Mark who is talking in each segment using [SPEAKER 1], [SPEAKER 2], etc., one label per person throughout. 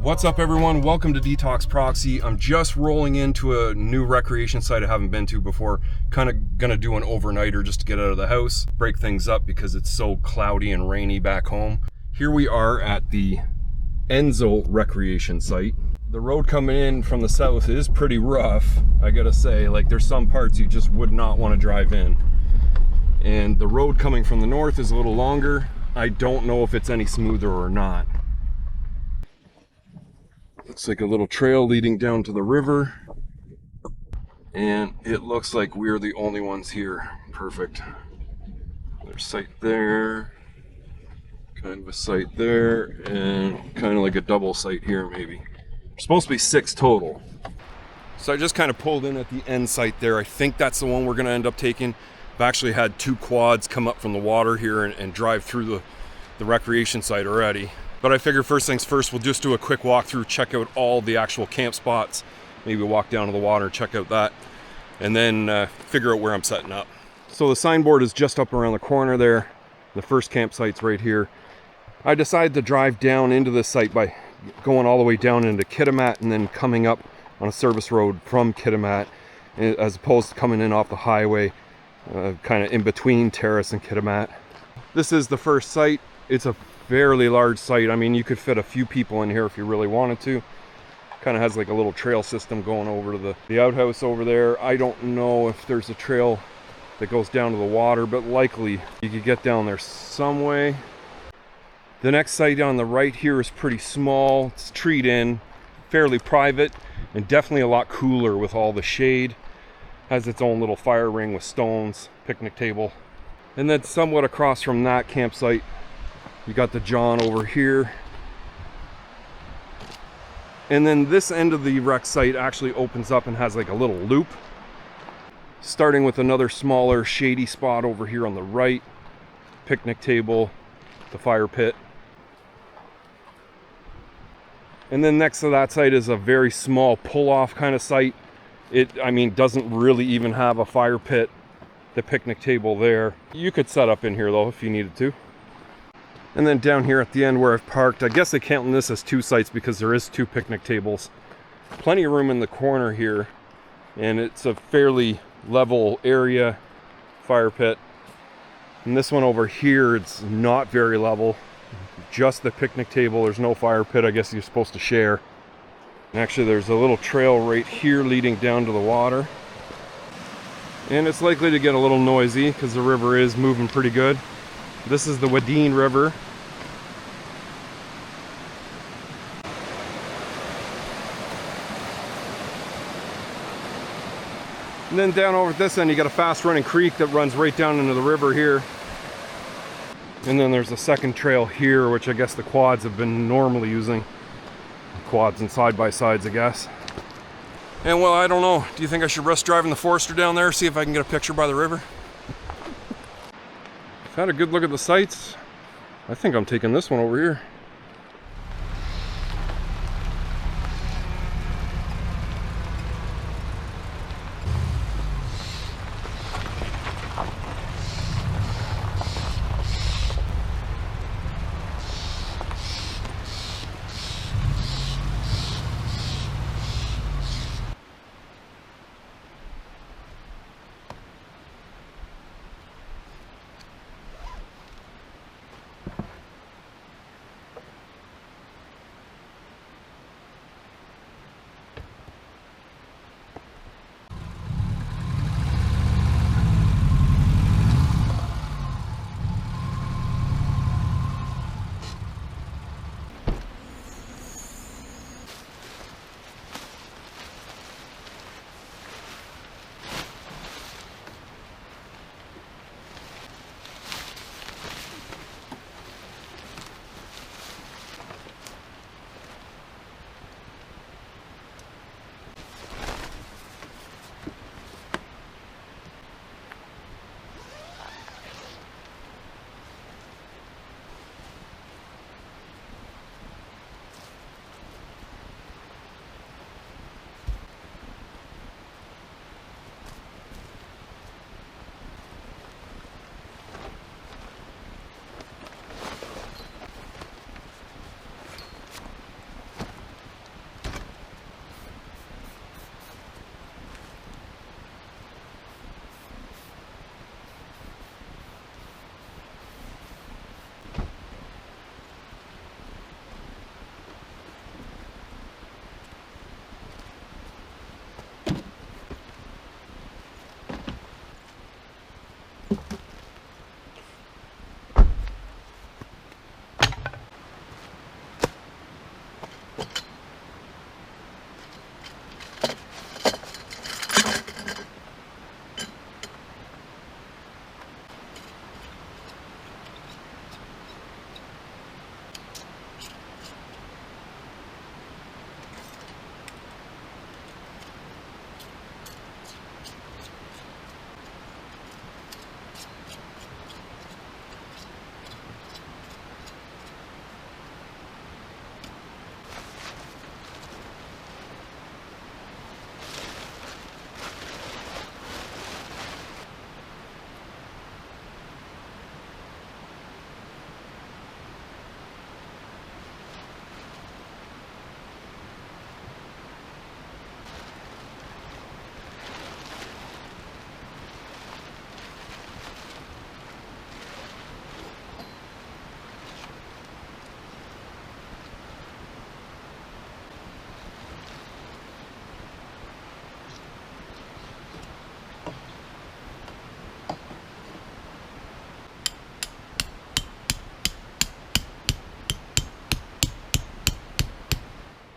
[SPEAKER 1] What's up everyone, welcome to Detox Proxy. I'm just rolling into a new recreation site I haven't been to before. Kind of gonna do an overnighter just to get out of the house, break things up because it's so cloudy and rainy back home. Here we are at the Enso recreation site. The road coming in from the south is pretty rough, I gotta say. Like, there's some parts you just would not want to drive in. And the road coming from the north is a little longer. I don't know if it's any smoother or not. Looks like a little trail leading down to the river. And it looks like we're the only ones here. Perfect. There's a site there. Kind of a site there. And kind of like a double site here maybe. There's supposed to be 6 total. So I just kind of pulled in at the end site there. I think that's the one we're going to end up taking. I've actually had 2 quads come up from the water here and drive through the recreation site already. But I figure first things first, we'll just do a quick walkthrough, check out all the actual camp spots, maybe walk down to the water, check out that, and then figure out where I'm setting up. So the signboard is just up around the corner there. The first campsite's right here. I decided to drive down into this site by going all the way down into Kitimat and then coming up on a service road from Kitimat, as opposed to coming in off the highway, kind of in between Terrace and Kitimat. This is the first site. It's a fairly large site. I mean, you could fit a few people in here if you really wanted to. Kind of has like a little trail system going over to the outhouse over there. I don't know if there's a trail that goes down to the water, but likely you could get down there some way. The next site on the right here is pretty small. It's treed in, fairly private, and definitely a lot cooler with all the shade. Has its own little fire ring with stones, picnic table. And then somewhat across from that campsite, you got the John over here. And then this end of the rec site actually opens up and has like a little loop. Starting with another smaller shady spot over here on the right. Picnic table, the fire pit. And then next to that site is a very small pull-off kind of site. I mean, doesn't really even have a fire pit. The picnic table there. You could set up in here though if you needed to. And then down here at the end where I've parked, I guess they count this as 2 sites because there is 2 picnic tables. Plenty of room in the corner here, and it's a fairly level area, fire pit. And this one over here, it's not very level, just the picnic table. There's no fire pit, I guess you're supposed to share. And actually there's a little trail right here leading down to the water. And it's likely to get a little noisy because the river is moving pretty good. This is the Wadeen River. And then down over at this end, you got a fast running creek that runs right down into the river here. And then there's a second trail here, which I guess the quads have been normally using. Quads and side-by-sides, I guess. And well, I don't know. Do you think I should risk driving the Forester down there, see if I can get a picture by the river? I've had a good look at the sites. I think I'm taking this one over here.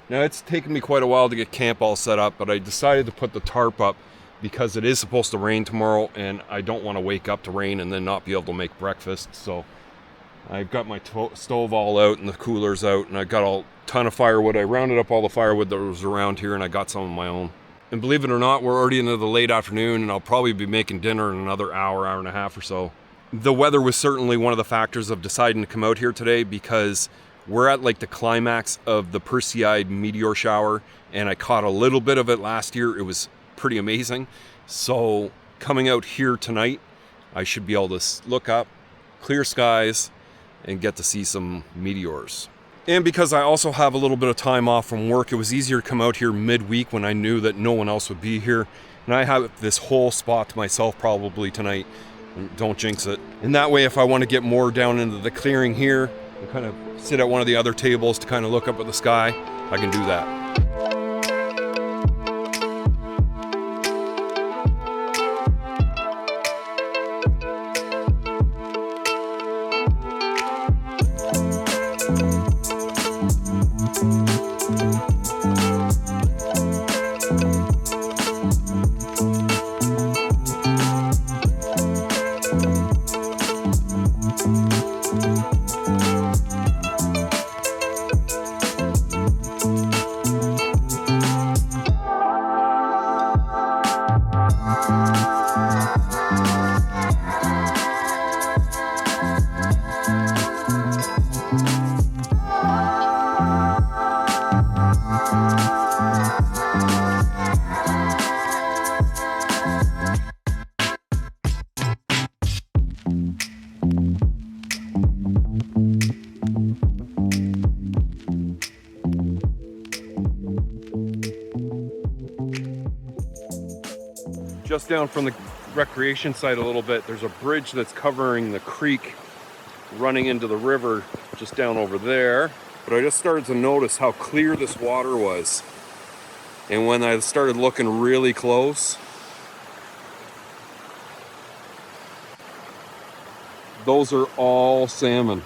[SPEAKER 1] Now it's taken me quite a while to get camp all set up, but I decided to put the tarp up because it is supposed to rain tomorrow and I don't want to wake up to rain and then not be able to make breakfast. So I've got my stove all out and the cooler's out, and I got a ton of firewood. I rounded up all the firewood that was around here and I got some of my own. And believe it or not, we're already into the late afternoon and I'll probably be making dinner in another hour, hour and a half or so. The weather was certainly one of the factors of deciding to come out here today, because we're at like the climax of the Perseid meteor shower, and I caught a little bit of it last year. It was pretty amazing. So coming out here tonight, I should be able to look up, clear skies, and get to see some meteors. And because I also have a little bit of time off from work, it was easier to come out here midweek when I knew that no one else would be here. And I have this whole spot to myself probably tonight. Don't jinx it. And that way, if I want to get more down into the clearing here and kind of sit at one of the other tables to kind of look up at the sky, I can do that. Just down from the recreation site a little bit, there's a bridge that's covering the creek running into the river just down over there. But I just started to notice how clear this water was. And when I started looking really close, those are all salmon.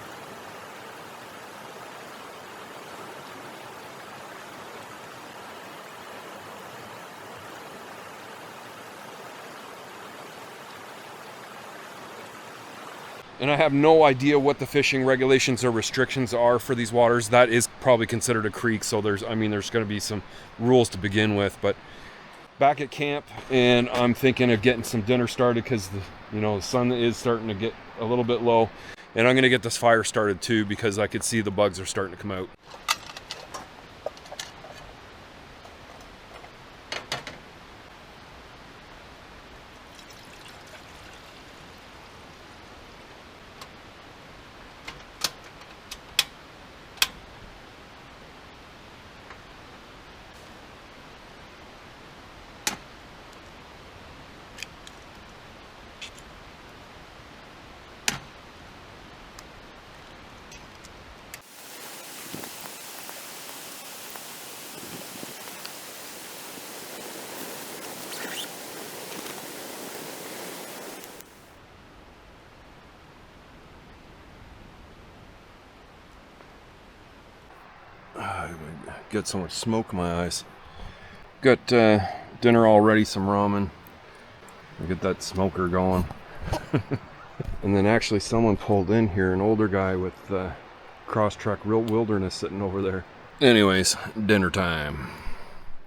[SPEAKER 1] And I have no idea what the fishing regulations or restrictions are for these waters. That is probably considered a creek, so there's going to be some rules to begin with. But back at camp, and I'm thinking of getting some dinner started because the sun is starting to get a little bit low, and I'm going to get this fire started too because I could see the bugs are starting to come out. Get so much smoke in my eyes. Got dinner already, some ramen. I get that smoker going. And then actually someone pulled in here, an older guy with cross-track wilderness sitting over there. Anyways, dinner time.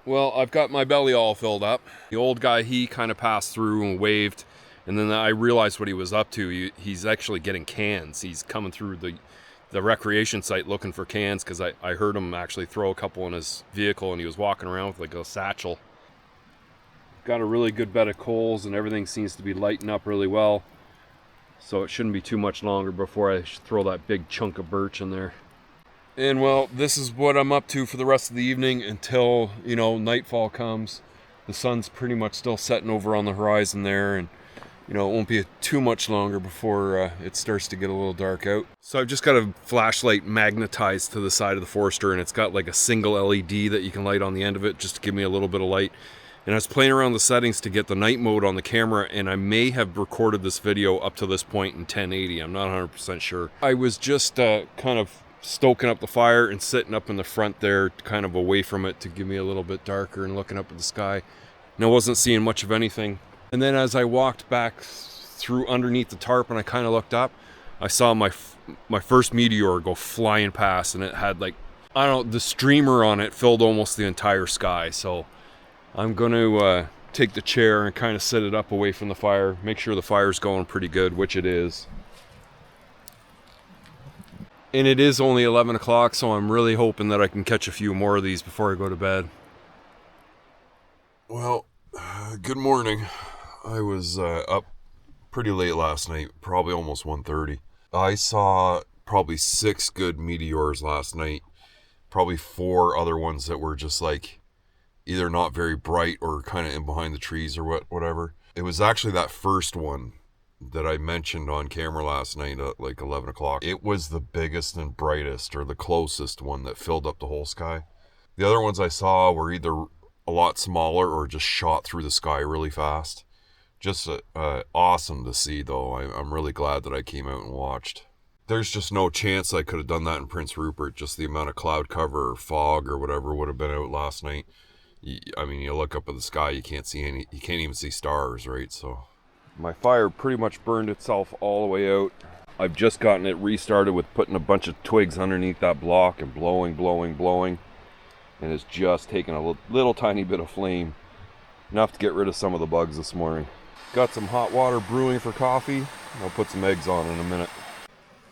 [SPEAKER 1] Well, I've got my belly all filled up. The old guy, he kind of passed through and waved, and then I realized what he was up to. He's actually getting cans. He's coming through the recreation site looking for cans, because I heard him actually throw a couple in his vehicle, and he was walking around with like a satchel. Got a really good bed of coals, and everything seems to be lighting up really well, so it shouldn't be too much longer before I throw that big chunk of birch in there. And well, this is what I'm up to for the rest of the evening until nightfall comes. The sun's pretty much still setting over on the horizon there, and it won't be too much longer before it starts to get a little dark out. So I've just got a flashlight magnetized to the side of the Forester, and it's got like a single LED that you can light on the end of it just to give me a little bit of light. And I was playing around the settings to get the night mode on the camera, and I may have recorded this video up to this point in 1080. I'm not 100% sure. I was just kind of stoking up the fire and sitting up in the front there, kind of away from it to give me a little bit darker and looking up at the sky. And I wasn't seeing much of anything. And then as I walked back through underneath the tarp and I kind of looked up, I saw my first meteor go flying past, and it had like, I don't know, the streamer on it filled almost the entire sky. So I'm going to take the chair and kind of set it up away from the fire, make sure the fire's going pretty good, which it is. And it is only 11 o'clock, so I'm really hoping that I can catch a few more of these before I go to bed. Well, good morning. I was up pretty late last night, probably almost 1:30. I saw probably 6 good meteors last night, probably 4 other ones that were just like either not very bright or kind of in behind the trees or whatever. It was actually that first one that I mentioned on camera last night at like 11 o'clock. It was the biggest and brightest, or the closest one that filled up the whole sky. The other ones I saw were either a lot smaller or just shot through the sky really fast. Just awesome to see, though. I'm really glad that I came out and watched. There's just no chance I could have done that in Prince Rupert. Just the amount of cloud cover or fog or whatever would have been out last night. I mean, you look up at the sky, you can't even see stars, right? So my fire pretty much burned itself all the way out. I've just gotten it restarted with putting a bunch of twigs underneath that block and blowing. And it's just taken a little tiny bit of flame. Enough to get rid of some of the bugs this morning. Got some hot water brewing for coffee. I'll put some eggs on in a minute.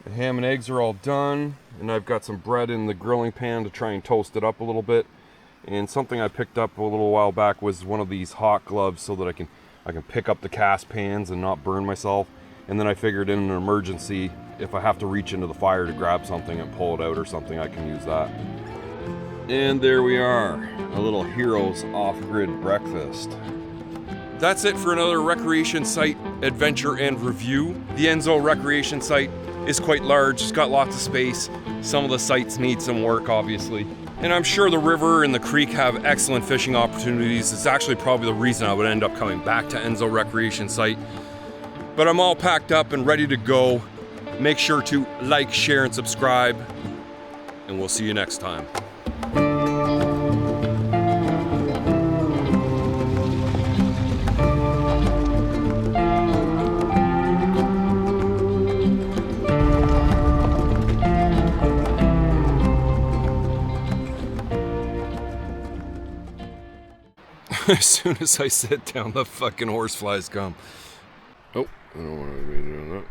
[SPEAKER 1] The ham and eggs are all done, and I've got some bread in the grilling pan to try and toast it up a little bit. And something I picked up a little while back was one of these hot gloves so that I can pick up the cast pans and not burn myself. And then I figured in an emergency, if I have to reach into the fire to grab something and pull it out or something, I can use that. And there we are, a little Heroes Off-Grid breakfast. That's it for another recreation site adventure and review. The Enso recreation site is quite large, it's got lots of space. Some of the sites need some work, obviously. And I'm sure the river and the creek have excellent fishing opportunities. It's actually probably the reason I would end up coming back to Enso recreation site. But I'm all packed up and ready to go. Make sure to like, share, and subscribe. And we'll see you next time. As soon as I sit down, the fucking horseflies come. Oh, I don't want to be doing that.